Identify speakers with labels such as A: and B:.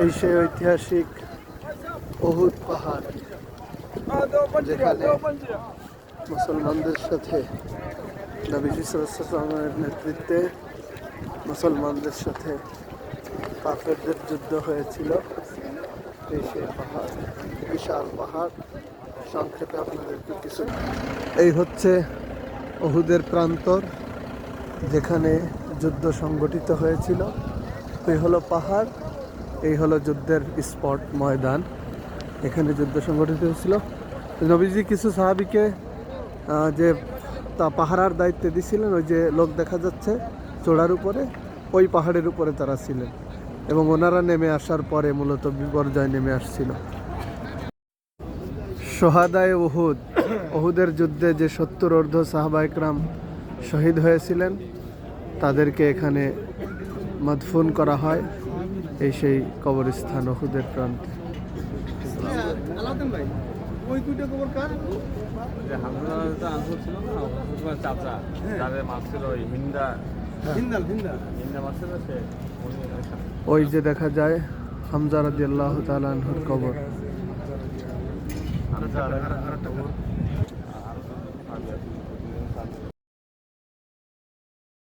A: এই সেই ঐতিহাসিক উহুদ পাহাড়, যেখানে মুসলমানদের সাথে নবীজি সাল্লাল্লাহু আলাইহি ওয়াসাল্লামের নেতৃত্বে মুসলমানদের সাথে কাফেরদের যুদ্ধ হয়েছিল। এই সেই পাহাড়, বিশাল পাহাড়। সংক্ষেপে আপনাদেরকে কিছু, এই হচ্ছে উহুদের প্রান্তর, যেখানে যুদ্ধ সংগঠিত হয়েছিল। এই হলো পাহাড়, এই হলো যুদ্ধের স্পট, ময়দান। এখানে যুদ্ধ সংগঠিত হয়েছিল। নবীজি কিছু সাহাবীকে যে পাহারার দায়িত্বে দিয়েছিলেন, ওই যে লোক দেখা যাচ্ছে চূড়ার উপরে, ওই পাহাড়ের উপরে তারা ছিলেন এবং ওনারা নেমে আসার পরে মূলত বিপর্যয় নেমে আসছিল। সোহাদায়ে উহুদ, উহুদের যুদ্ধে যে 70 ঊর্ধ্ব সাহাবা ইকরাম শহীদ হয়েছিলেন, তাদেরকে এখানে মদফুন করা হয়। এই সেই কবরস্থান উহুদের প্রান্তে। ওই যে দেখা যায় হামজা রাদিয়াল্লাহু তাআলা আনহুর কবর।